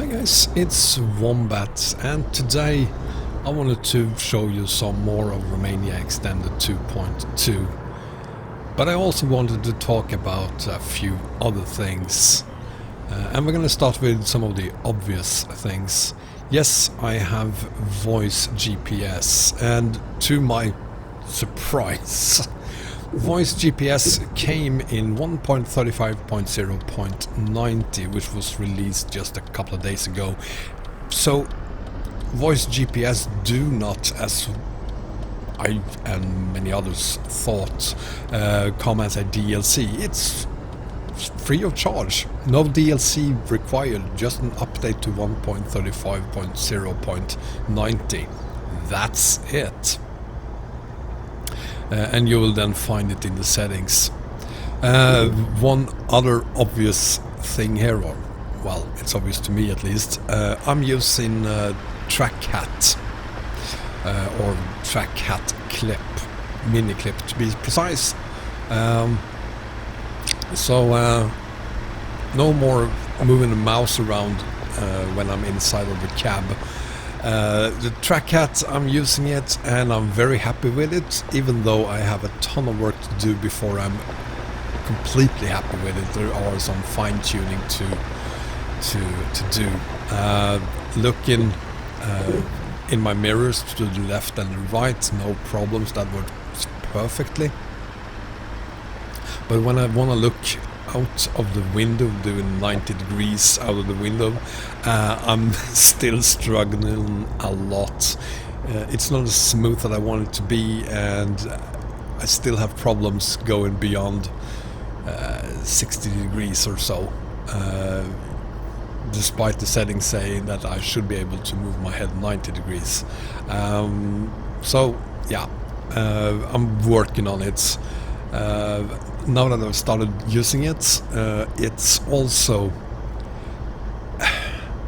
Guys, it's Wombat, and today I wanted to show you some more of Romania Extended 2.2, but I also wanted to talk about a few other things, and we're going to start with some of the obvious things. Yes, I have voice GPS, and to my surprise voice GPS came in 1.35.0.90, which was released just a couple of days ago. So voice GPS do not, as I and many others thought, come as a DLC. It's free of charge, no DLC required, just an update to 1.35.0.90. That's it. And you will then find it in the settings. One other obvious thing here, or well, it's obvious to me at least, I'm using Trackhat, or Trackhat clip, mini clip to be precise. No more moving the mouse around when I'm inside of the cab. The Trackhat, I'm using it and I'm very happy with it, even though I have a ton of work to do before I'm completely happy with it. There are some fine-tuning to do. Looking in my mirrors to the left and the right, no problems, that works perfectly. But when I want to look out of the window, doing 90 degrees out of the window, I'm still struggling a lot. It's not as smooth as I want it to be, and I still have problems going beyond 60 degrees or so, despite the settings saying that I should be able to move my head 90 degrees. So yeah, I'm working on it. Now that I've started using it, it's also,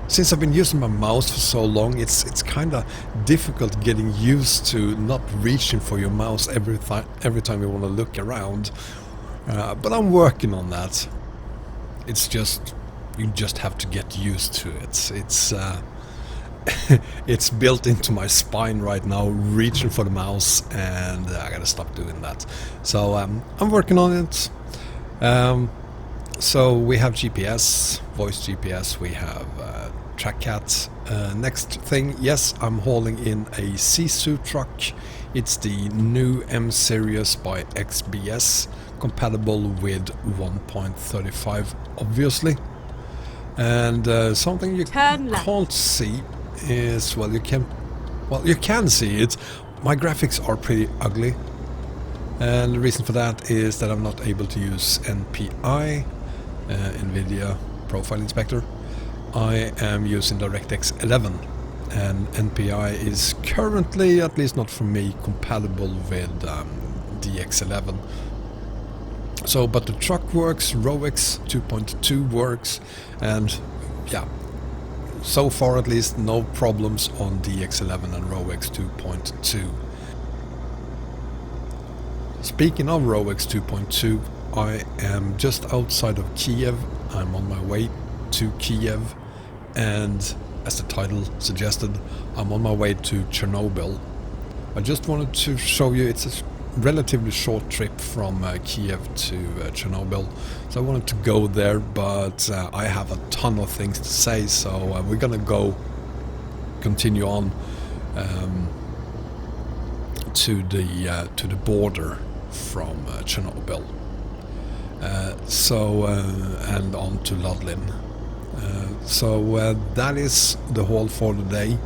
since I've been using my mouse for so long, it's kind of difficult getting used to not reaching for your mouse every time you want to look around. But I'm working on that. It's just, you just have to get used to it. It's it's built into my spine right now, reaching for the mouse, and I gotta stop doing that. So I'm working on it. So we have GPS, voice GPS, we have Trackhat. Next thing, yes, I'm hauling in a Sisu truck. It's the new M-Series by XBS, compatible with 1.35, obviously. And something you can't see is, well, you can see it. My graphics are pretty ugly, and the reason for that is that I'm not able to use NPI, NVIDIA Profile Inspector. I am using DirectX 11, and NPI is currently, at least not for me, compatible with DX11. So, but the truck works, RoEx 2.2 works, and yeah, so far at least no problems on DX11 and RoEx 2.2. Speaking of RoEx 2.2, I am just outside of Kiev. I'm on my way to Kiev, and as the title suggested, I'm on my way to Chernobyl. I just wanted to show you, it's a relatively short trip from Kiev to Chernobyl, so I wanted to go there, but I have a ton of things to say, so we're gonna continue on to the border from Chernobyl, and on to Lublin. So that is the haul for the day.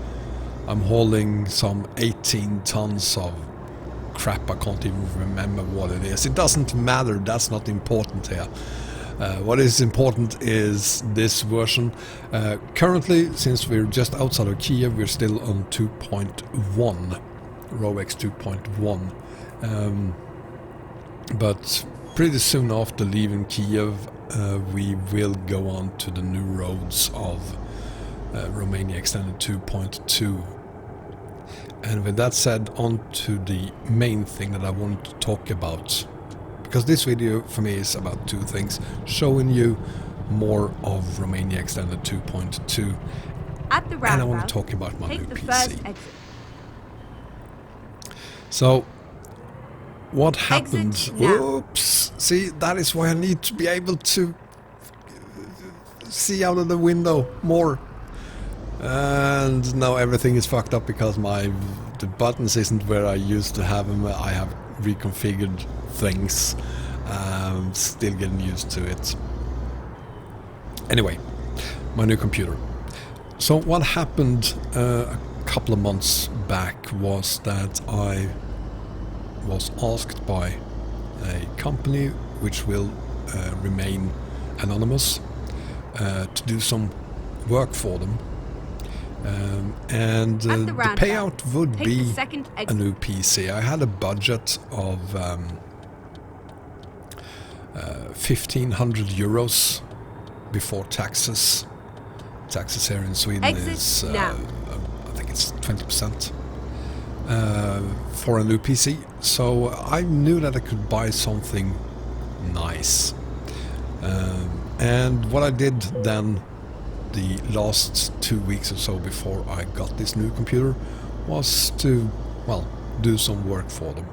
I'm hauling some 18 tons of crap, I can't even remember what it is. It doesn't matter, that's not important here. What is important is this version. Currently, since we're just outside of Kiev, we're still on 2.1, RoEx 2.1. But pretty soon after leaving Kiev, we will go on to the new roads of Romania Extended 2.2. And with that said, on to the main thing that I wanted to talk about. Because this video for me is about two things: showing you more of Romania Extended 2.2. At the roundabout, and I want to talk about my new the PC. first exit. So, what happened? Exit now. Oops! See, that is why I need to be able to see out of the window more. And now everything is fucked up because the buttons isn't where I used to have them. I have reconfigured things. Still getting used to it. Anyway, my new computer. So what happened a couple of months back was that I was asked by a company which will remain anonymous to do some work for them. And the payout would be a new PC. I had a budget of 1,500 euros before taxes. Taxes here in Sweden is, I think it's 20% for a new PC. So I knew that I could buy something nice. And what I did then, the last 2 weeks or so before I got this new computer, was to, well, do some work for them.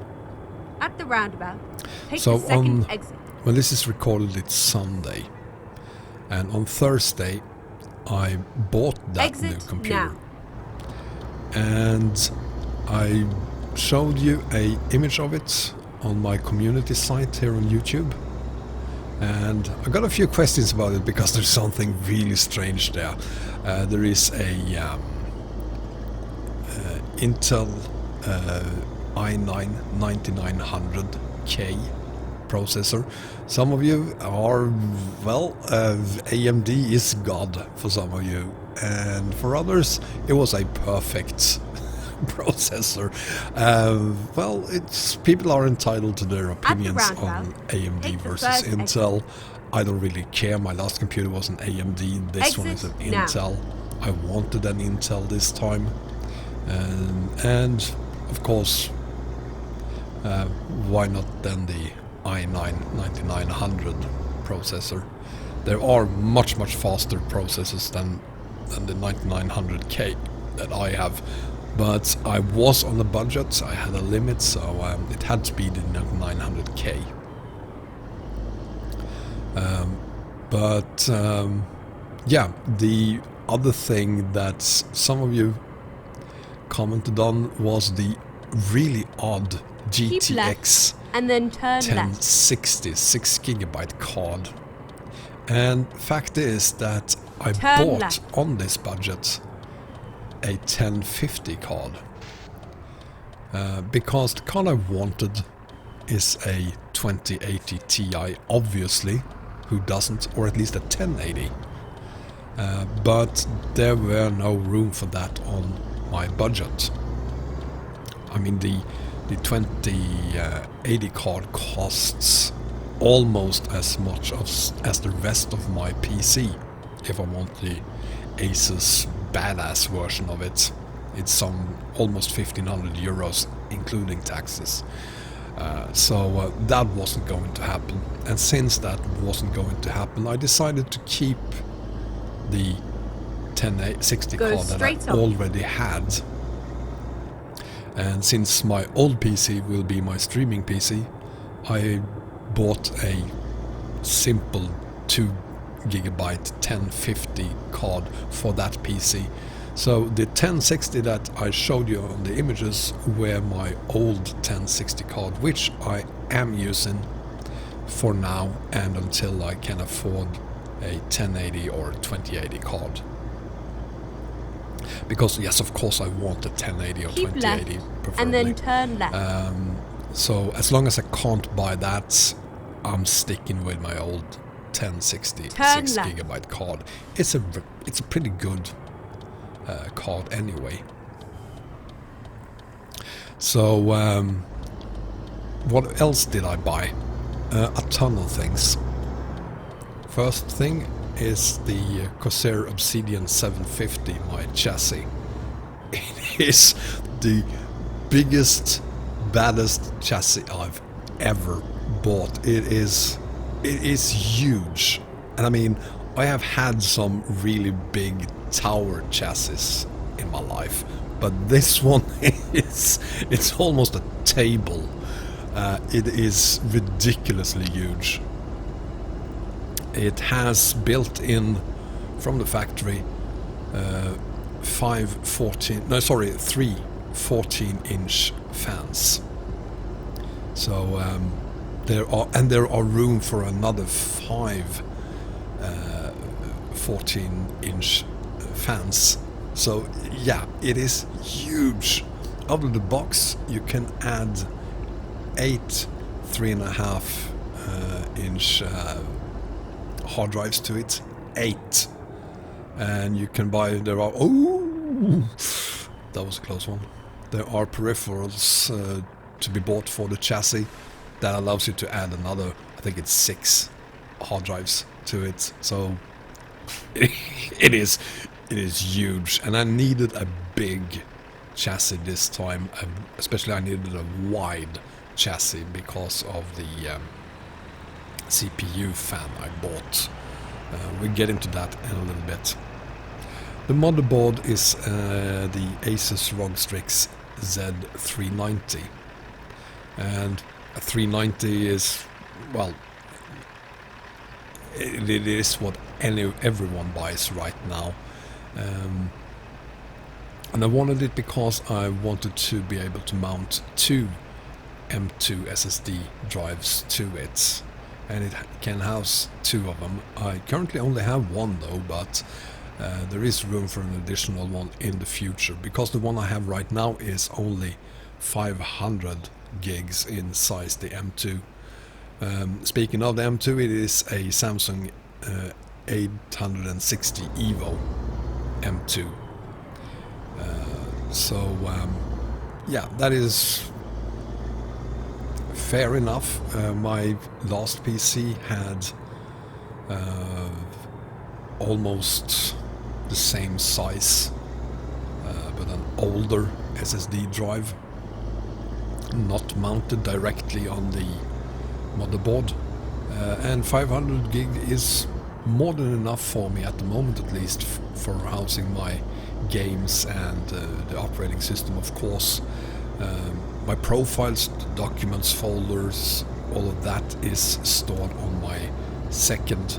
At the roundabout, take so the second exit. When this is recorded, it's Sunday, and on Thursday I bought that new computer. And I showed you an image of it on my community site here on YouTube. And I got a few questions about it because there's something really strange there. There is a Intel i9-9900K processor. Some of you are, well, AMD is God for some of you, and for others it was a perfect processor. Well, it's people are entitled to their opinions on AMD versus Intel. I don't really care. My last computer was an AMD. This one is an Intel. I wanted an Intel this time, and of course, why not then the i9-9900 processor? There are much faster processors than the 9900K that I have. But I was on a budget, I had a limit, so it had to be the 900K. Yeah, the other thing that some of you commented on was the really odd GTX and then turn 1060 6GB card. And fact is that I bought on this budget a 1050 card, because the card I wanted is a 2080 Ti, obviously. Who doesn't? Or at least a 1080. But there were no room for that on my budget. I mean, the 2080 card costs almost as much as the rest of my PC. If I want the Asus badass version of it, it's some almost 1,500 euros including taxes. So that wasn't going to happen, and since that wasn't going to happen, I decided to keep the 1060 card that I already had. And since my old PC will be my streaming PC, I bought a simple 2GB 1050 card for that PC. So the 1060 that I showed you on the images were my old 1060 card, which I am using for now and until I can afford a 1080 or 2080 card. Because yes, of course I want a 1080 or 2080 preferably. And then turn left. So as long as I can't buy that, I'm sticking with my old 1060 6GB card. It's a pretty good card anyway. So what else did I buy? A ton of things. First thing is the Corsair Obsidian 750, my chassis. It is the biggest, baddest chassis I've ever bought. It is huge, and I mean, I have had some really big tower chassis in my life, but this one it's almost a table. It is ridiculously huge. It has built in from the factory three 14-inch fans. So there are room for another 5 14-inch fans. So yeah, it is huge. Out of the box you can add 8 3.5-inch hard drives to it. 8. And you can buy, that was a close one. There are peripherals to be bought for the chassis that allows you to add another, I think it's 6 hard drives to it. So it is huge, and I needed a big chassis this time. Especially I needed a wide chassis because of the CPU fan I bought. We'll get into that in a little bit. The motherboard is the Asus ROG STRIX-Z390, and a 390 is, well, it is what everyone buys right now, and I wanted it because I wanted to be able to mount 2 M2 SSD drives to it, and it can house 2 of them. I currently only have 1 though, but there is room for an additional one in the future, because the one I have right now is only 500 gigs in size, the M2. Speaking of the M2, it is a Samsung 860 EVO M2. Yeah, that is fair enough. My last PC had almost the same size, but an older SSD drive, not mounted directly on the motherboard, and 500 gig is more than enough for me at the moment, at least for housing my games and the operating system, of course. My profiles, documents, folders, all of that is stored on my second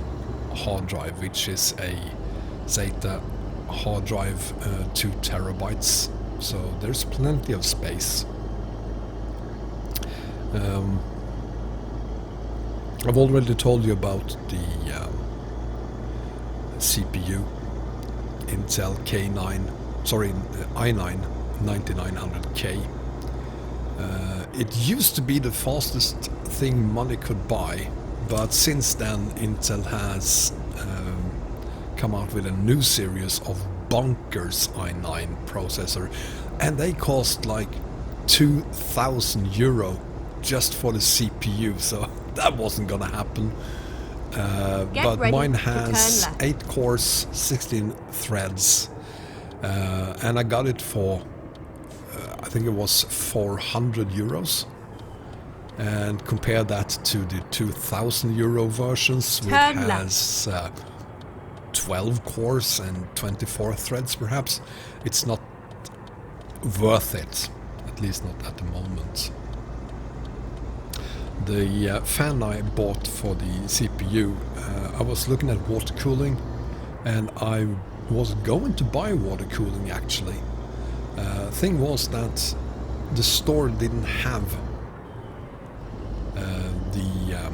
hard drive, which is a SATA hard drive, 2 terabytes, so there's plenty of space. I've already told you about the CPU, Intel i9 9900K. It used to be the fastest thing money could buy, but since then Intel has come out with a new series of bonkers i9 processor, and they cost like 2,000 euro just for the CPU, so that wasn't gonna happen. But mine has 8 cores, 16 threads, and I got it for I think it was 400 euros. And compare that to the 2,000 euro versions, which has 12 cores and 24 threads perhaps. It's not worth it, at least not at the moment. The fan I bought for the CPU, I was looking at water cooling, and I was going to buy water cooling actually. Thing was that the store didn't have the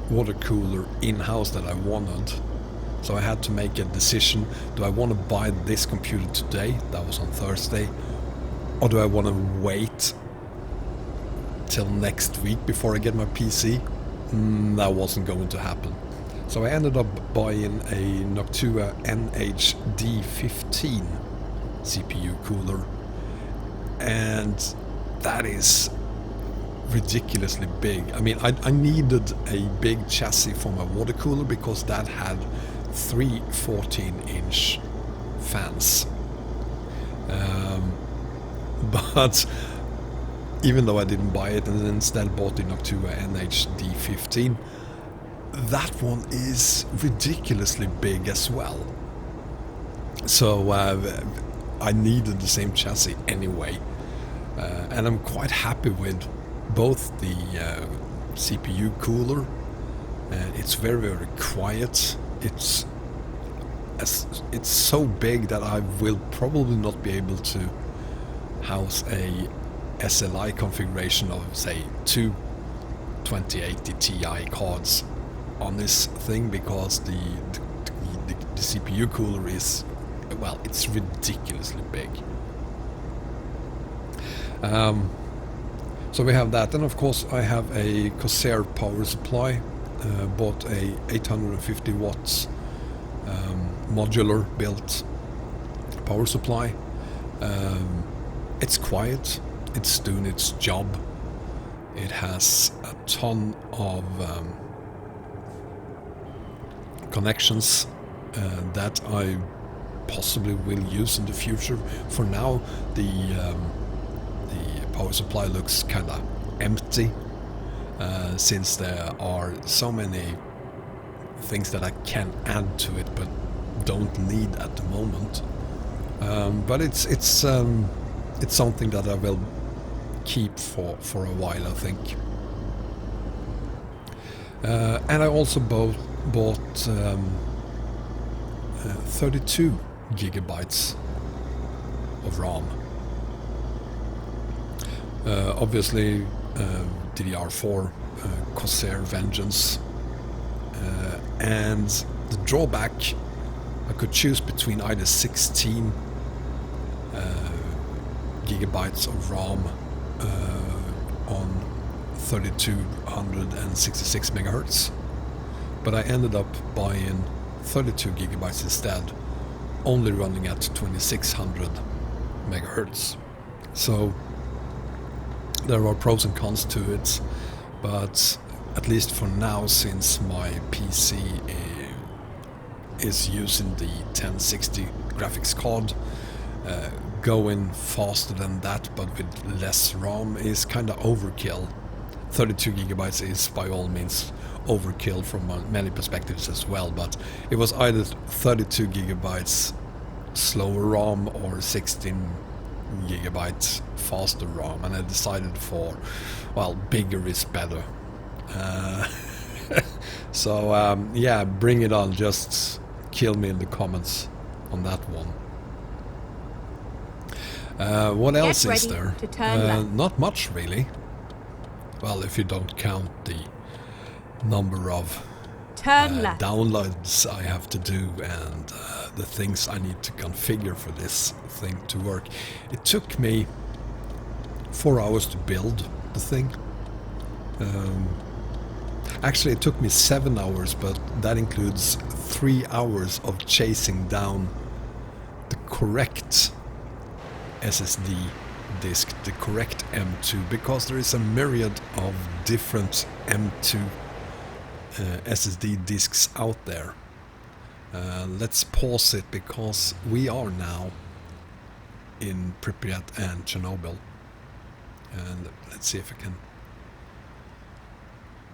water cooler in-house that I wanted, so I had to make a decision. Do I want to buy this computer today, that was on Thursday, or do I want to wait till next week before I get my PC? That wasn't going to happen. So I ended up buying a Noctua NH-D15 CPU cooler, and that is ridiculously big. I mean, I needed a big chassis for my water cooler because that had 3 14-inch fans. But even though I didn't buy it and instead bought the Noctua NH-D15, that one is ridiculously big as well. So I needed the same chassis anyway, and I'm quite happy with both the CPU cooler. It's very, very quiet. It's so big that I will probably not be able to house a SLI configuration of, say, two 2080 Ti cards on this thing, because the CPU cooler is, well, it's ridiculously big. So we have that, and of course I have a Corsair power supply. Bought a 850 watts modular built power supply. It's quiet, it's doing its job. It has a ton of connections that I possibly will use in the future. For now, the power supply looks kind of empty, since there are so many things that I can add to it but don't need at the moment. But it's something that I will keep for a while, I think. And I also bought 32 gigabytes of RAM. Obviously DDR4 Corsair Vengeance, and the drawback, I could choose between either 16 gigabytes of RAM on 3266 megahertz, but I ended up buying 32 gigabytes instead, only running at 2600 megahertz. So there are pros and cons to it, but at least for now, since my PC is using the 1060 graphics card, going faster than that but with less RAM is kind of overkill. 32 gigabytes is by all means overkill from many perspectives as well, but it was either 32 gigabytes slower RAM or 16 gigabytes faster RAM, and I decided for, well, bigger is better. So yeah, bring it on, just kill me in the comments on that one. What else is there? Not much really. Well, if you don't count the number of downloads I have to do and the things I need to configure for this thing to work. It took me 4 hours to build the thing. Actually, it took me 7 hours, but that includes 3 hours of chasing down the correct SSD disk, the correct M2, because there is a myriad of different M2 SSD disks out there. Let's pause it, because we are now in Pripyat and Chernobyl, and let's see if I can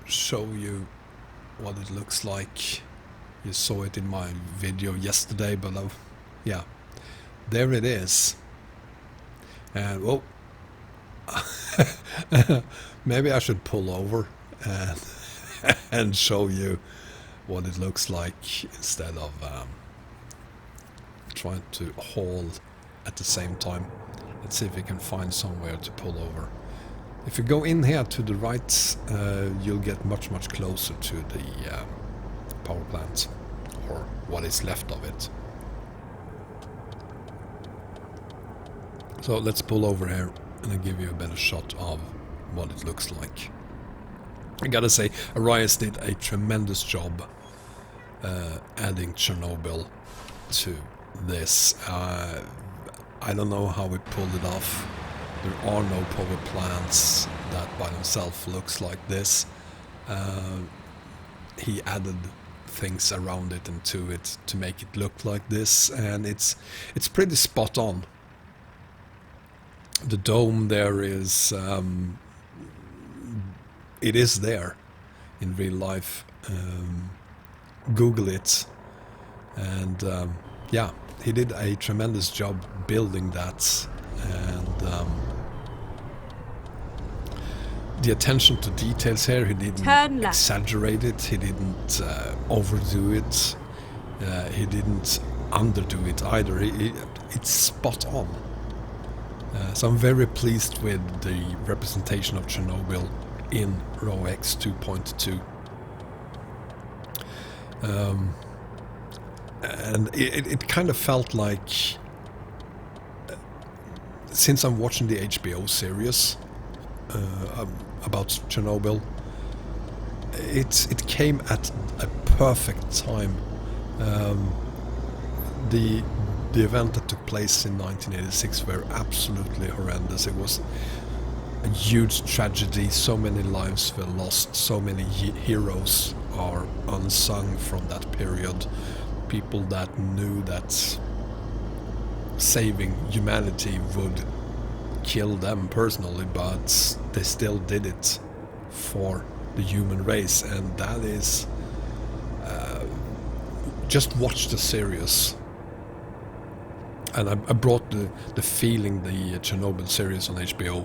show you what it looks like. You saw it in my video yesterday, but yeah, there it is. And well, maybe I should pull over and show you what it looks like instead of trying to haul at the same time. Let's see if we can find somewhere to pull over. If you go in here to the right, you'll get much closer to the power plant, or what is left of it. So let's pull over here and I'll give you a better shot of what it looks like. I gotta say, RoEx did a tremendous job adding Chernobyl to this. I don't know how we pulled it off. There are no power plants that by themselves looks like this. He added things around it and to it to make it look like this, and it's pretty spot on. The dome there is it is there in real life. Google it, and yeah, he did a tremendous job building that, and the attention to details here, he didn't exaggerate it, he didn't overdo it, he didn't underdo it either. It's spot on. So I'm very pleased with the representation of Chernobyl in RoEx 2.2. And it kind of felt like, since I'm watching the HBO series about Chernobyl, it came at a perfect time. The event that took place in 1986 were absolutely horrendous. It was a huge tragedy. So many lives were lost. So many heroes are unsung from that period. People that knew that saving humanity would kill them personally, but they still did it for the human race. And that is... just watch the series. And I brought the feeling the Chernobyl series on HBO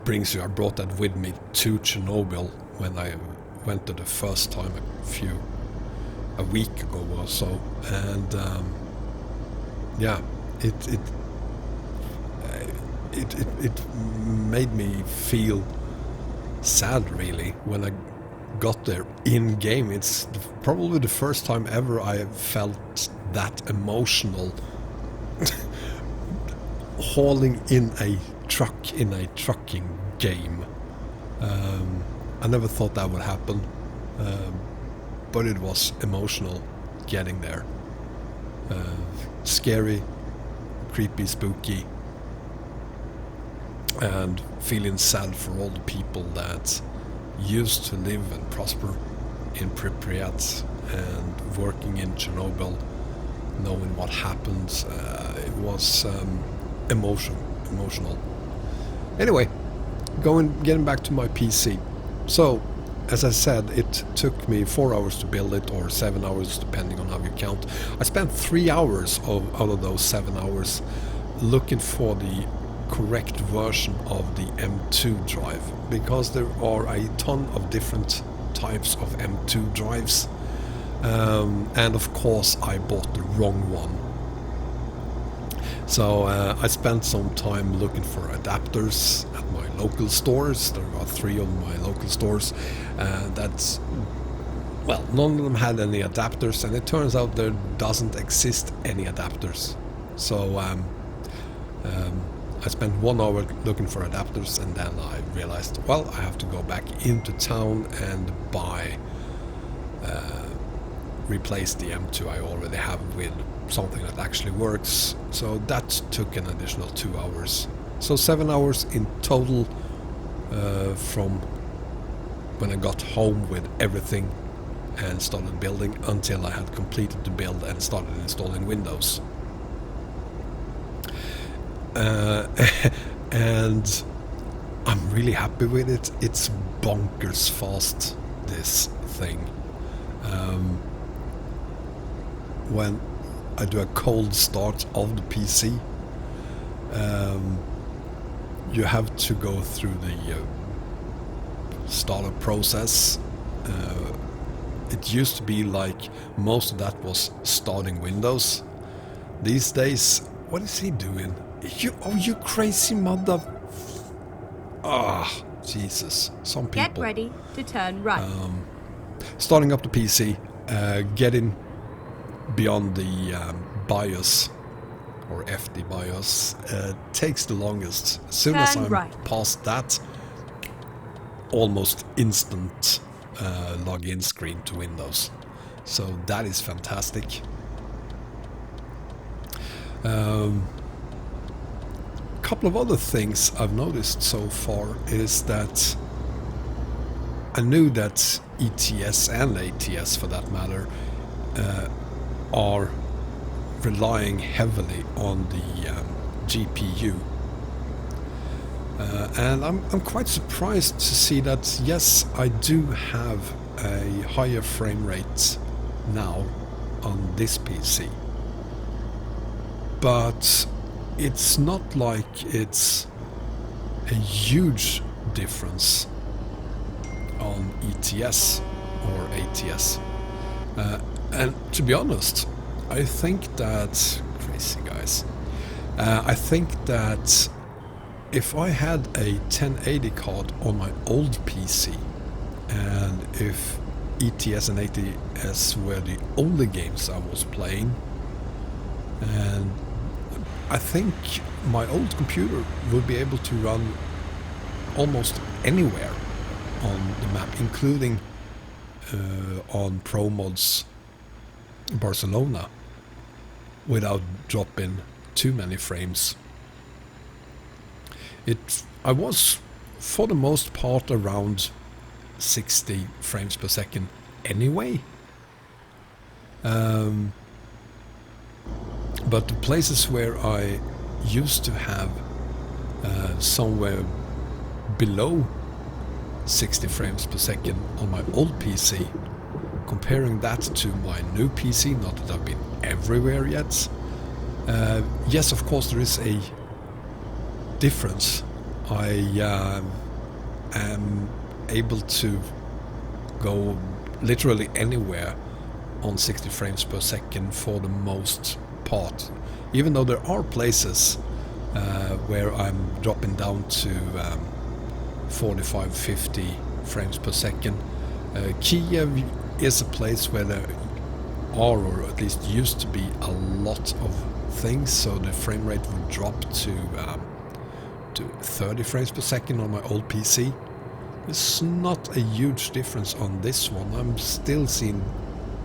brings you. I brought that with me to Chernobyl when I went there the first time a week ago or so, and yeah, it made me feel sad really when I got there in game. It's probably the first time ever I felt that emotional hauling in a truck in a trucking game. I never thought that would happen, but it was emotional getting there. Scary, creepy, spooky, and feeling sad for all the people that used to live and prosper in Pripyat and working in Chernobyl, knowing what happened. It was emotional. Anyway, getting back to my PC. So, as I said, it took me 4 hours to build it, or 7 hours depending on how you count. I spent 3 hours out of those 7 hours looking for the correct version of the M2 drive, because there are a ton of different types of M2 drives, and of course I bought the wrong one. So I spent some time looking for adapters at my local stores. There are 3 of my local stores. None of them had any adapters, and it turns out there doesn't exist any adapters. So I spent 1 hour looking for adapters, and then I realized, well, I have to go back into town and replace the M2 I already have with something that actually works. So that took an additional 2 hours. So 7 hours in total from when I got home with everything and started building until I had completed the build and started installing Windows. And I'm really happy with it. It's bonkers fast, this thing. When I do a cold start of the PC, you have to go through the startup process. It used to be like most of that was starting Windows. These days, what is he doing? You crazy mother... Jesus. Some people... Get ready to turn right. Starting up the PC, getting beyond the BIOS, or FD BIOS, takes the longest. As soon as I'm past that, almost instant login screen to Windows. So that is fantastic. Couple of other things I've noticed so far is that I knew that ETS and ATS, for that matter, are relying heavily on the GPU, and I'm quite surprised to see that yes, I do have a higher frame rate now on this PC, but it's not like it's a huge difference on ETS or ATS. And to be honest, I think that... Crazy guys. I think that if I had a 1080 card on my old PC, and if ETS and ATS were the only games I was playing, and I think my old computer would be able to run almost anywhere on the map, including on Pro Mods Barcelona, without dropping too many frames. I was for the most part around 60 frames per second anyway. But the places where I used to have somewhere below 60 frames per second on my old PC, comparing that to my new PC, not that I've been everywhere yet, yes, of course there is a difference. I am able to go literally anywhere on 60 frames per second for the most part, even though there are places where I'm dropping down to 45-50 frames per second. Kiev is a place where there are, or at least used to be, a lot of things, so the frame rate would drop to 30 frames per second on my old PC. It's not a huge difference on this one. I'm still seeing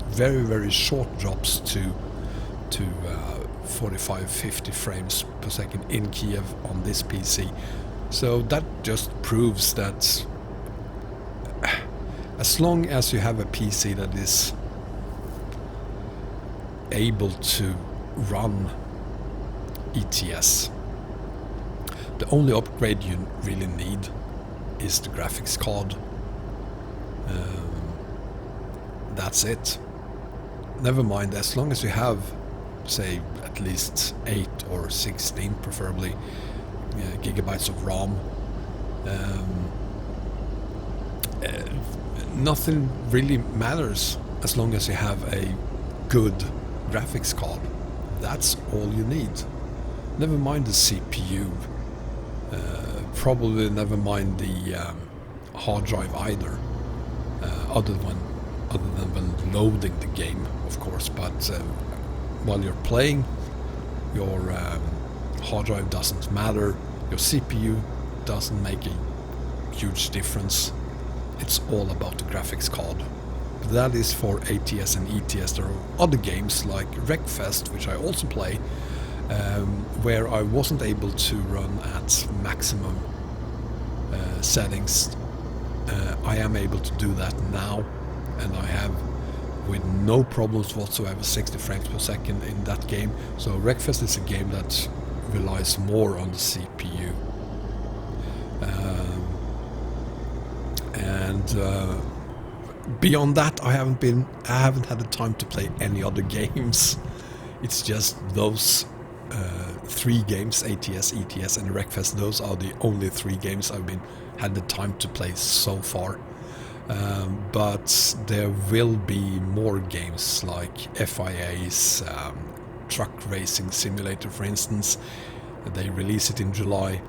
very, very short drops to 45-50 frames per second in Kiev on this PC. So that just proves that as long as you have a PC that is able to run ETS, the only upgrade you really need is the graphics card. That's it. Never mind, as long as you have, say, at least 8 or 16 preferably gigabytes of ROM, nothing really matters as long as you have a good graphics card. That's all you need. Never mind the CPU, probably never mind the hard drive either, other than when loading the game, of course. But while you're playing, your hard drive doesn't matter, your CPU doesn't make a huge difference. It's all about the graphics card. That is for ATS and ETS. There are other games like Wreckfest, which I also play, where I wasn't able to run at maximum settings. I am able to do that now, and I have with no problems whatsoever 60 frames per second in that game. So Wreckfest is a game that relies more on the CPU. Beyond that, I haven't had the time to play any other games. It's just those 3 games, ATS, ETS and Wreckfest. Those are the only 3 games I've had the time to play so far. But there will be more games like FIA's Truck Racing Simulator, for instance. They release it in July.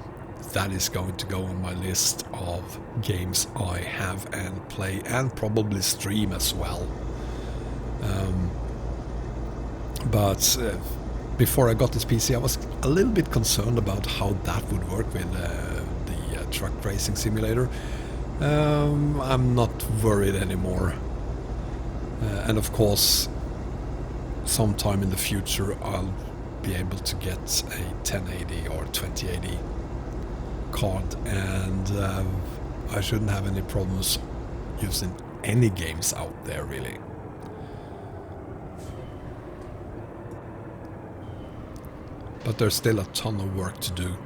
That is going to go on my list of games I have and play, and probably stream as well. But before I got this PC, I was a little bit concerned about how that would work with the Truck Racing Simulator. I'm not worried anymore. And of course, sometime in the future I'll be able to get a 1080 or 2080 card, and I shouldn't have any problems using any games out there, really. But there's still a ton of work to do.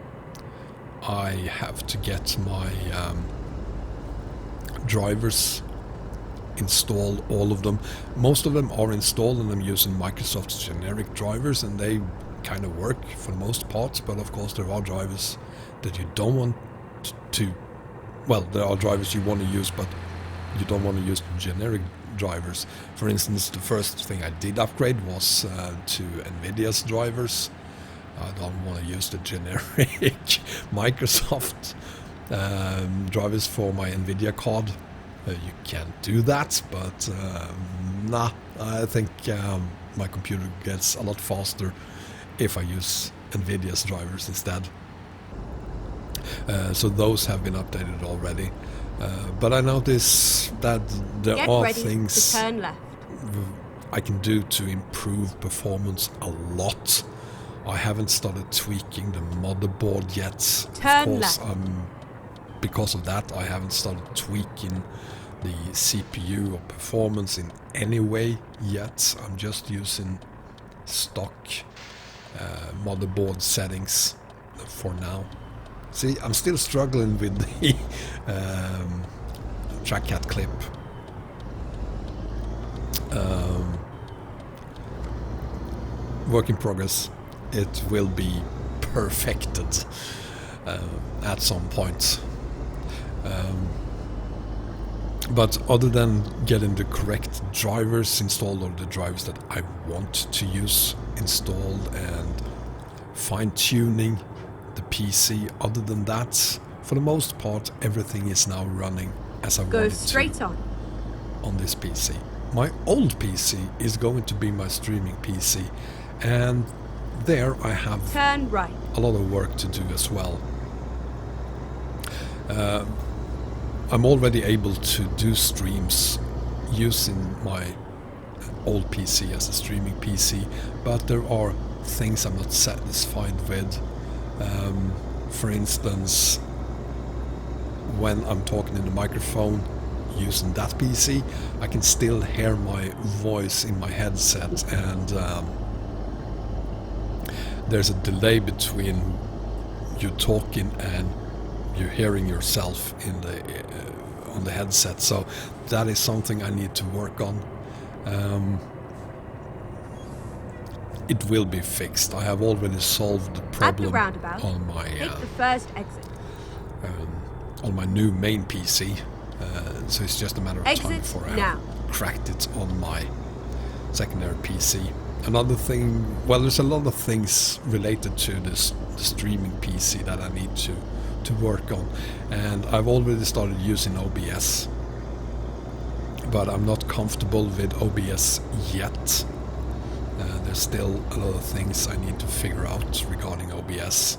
I have to get my drivers install all of them. Most of them are installed and I'm using Microsoft's generic drivers, and they kind of work for the most part, but of course there are drivers that you don't want to, well, there are drivers you want to use, but you don't want to use generic drivers. For instance, the first thing I did upgrade was to NVIDIA's drivers. I don't want to use the generic Microsoft drivers for my NVIDIA card. You can't do that, but nah, I think my computer gets a lot faster if I use NVIDIA's drivers instead. So those have been updated already. But I notice that there are things to turn left. I can do to improve performance a lot. I haven't started tweaking the motherboard yet. Turn of course, left. Because of that, I haven't started tweaking the CPU or performance in any way yet. I'm just using stock motherboard settings for now. See, I'm still struggling with the Trackhat clip. Work in progress. It will be perfected at some point. But other than getting the correct drivers installed, or the drivers that I want to use installed, and fine-tuning the PC, other than that, for the most part, everything is now running as I want it to. Go straight on this PC. My old PC is going to be my streaming PC, and there I have turn right. a lot of work to do as well. I'm already able to do streams using my old PC as a streaming PC, but there are things I'm not satisfied with. For instance, when I'm talking in the microphone using that PC, I can still hear my voice in my headset, and there's a delay between you talking and you hearing yourself in the on the headset. So that is something I need to work on. It will be fixed. I have already solved the problem on my take the first exit. On my new main PC. So it's just a matter of time before I have cracked it on my secondary PC. Another thing, well, there's a lot of things related to the streaming PC that I need to work on, and I've already started using OBS, but I'm not comfortable with OBS yet. There's still a lot of things I need to figure out regarding OBS.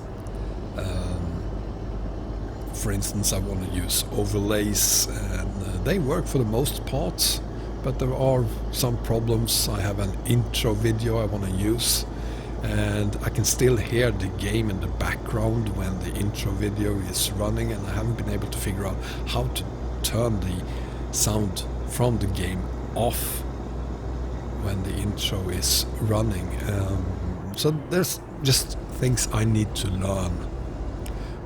For instance, I want to use overlays, and they work for the most part, but there are some problems. I have an intro video I want to use, and I can still hear the game in the background when the intro video is running, and I haven't been able to figure out how to turn the sound from the game off when the intro is running. So there's just things I need to learn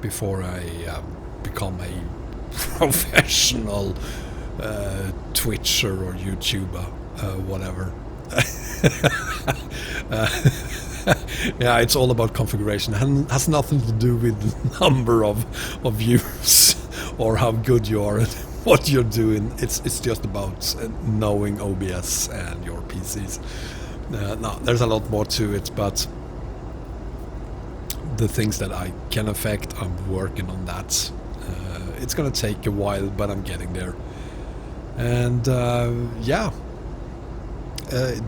before I become a professional Twitcher or YouTuber, whatever. Yeah, it's all about configuration. It has nothing to do with the number of views or how good you are at what you're doing. It's just about knowing OBS and your PCs. No, there's a lot more to it, but the things that I can affect, I'm working on that. It's gonna take a while, but I'm getting there. And yeah,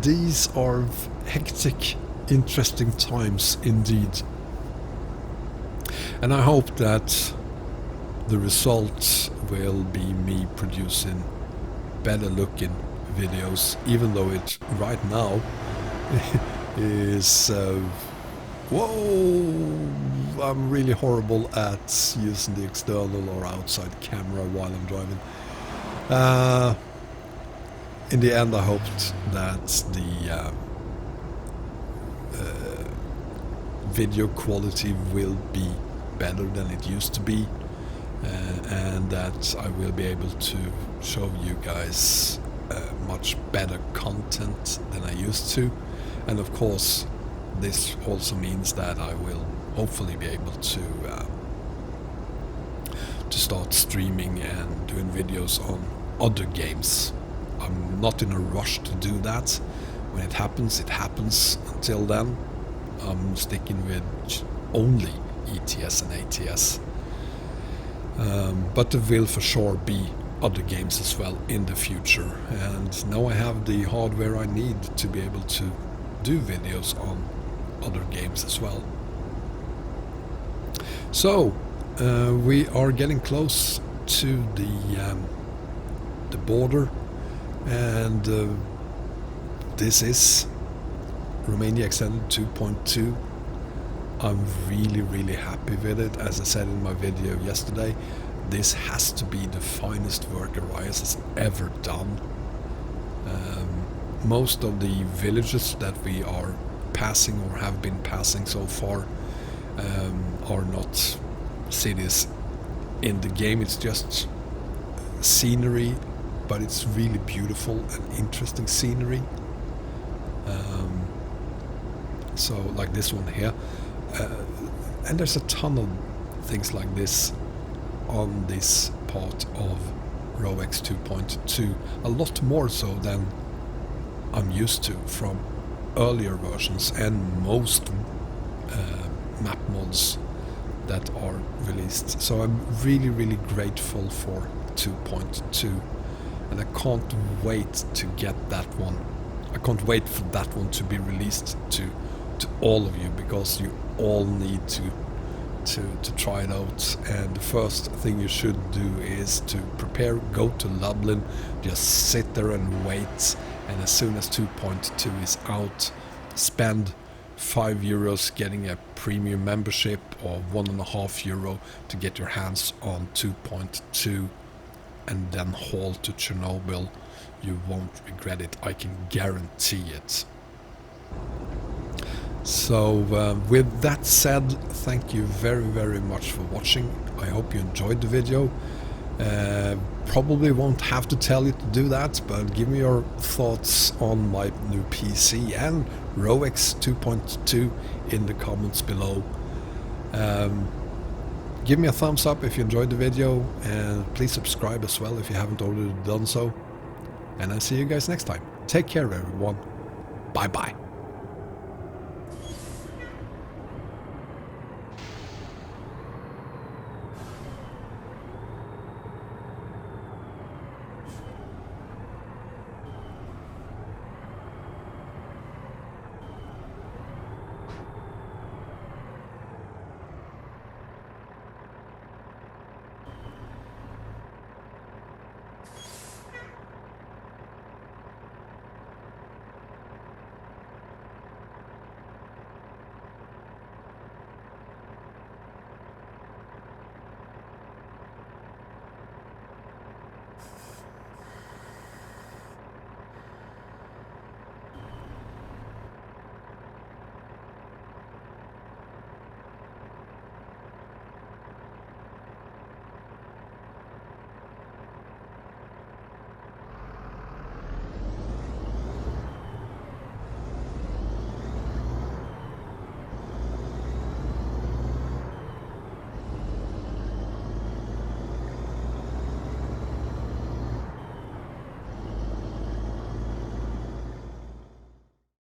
these are hectic, interesting times indeed. And I hope that the result will be me producing better looking videos, even though it right now is whoa, I'm really horrible at using the external or outside camera while I'm driving. In the end, I hoped that the video quality will be better than it used to be, and that I will be able to show you guys much better content than I used to, and of course this also means that I will hopefully be able to start streaming and doing videos on other games. I'm not in a rush to do that. When it happens, it happens. Until then, I'm sticking with only ETS and ATS. But there will for sure be other games as well in the future, and now I have the hardware I need to be able to do videos on other games as well. So we are getting close to the border, and this is Romania Extended 2.2. I'm really happy with it. As I said in my video yesterday, this has to be the finest work RoEx has ever done. Most of the villages that we are passing or have been passing so far are not cities in the game. It's just scenery, but it's really beautiful and interesting scenery. So like this one here, and there's a ton of things like this on this part of RoEx 2.2, a lot more so than I'm used to from earlier versions and most map mods that are released. So I'm really grateful for 2.2, and I can't wait to get that one. I can't wait for that one to be released to all of you, because you all need to try it out. And the first thing you should do is to prepare, go to Lublin, just sit there and wait, and as soon as 2.2 is out, spend €5 getting a premium membership, or €1.50 to get your hands on 2.2, and then haul to Chernobyl. You won't regret it, I can guarantee it. So with that said, thank you very much for watching. I hope you enjoyed the video. Probably won't have to tell you to do that, but give me your thoughts on my new PC and RoEx 2.2 in the comments below. Give me a thumbs up if you enjoyed the video, and please subscribe as well if you haven't already done so. And I'll see you guys next time. Take care everyone. Bye bye.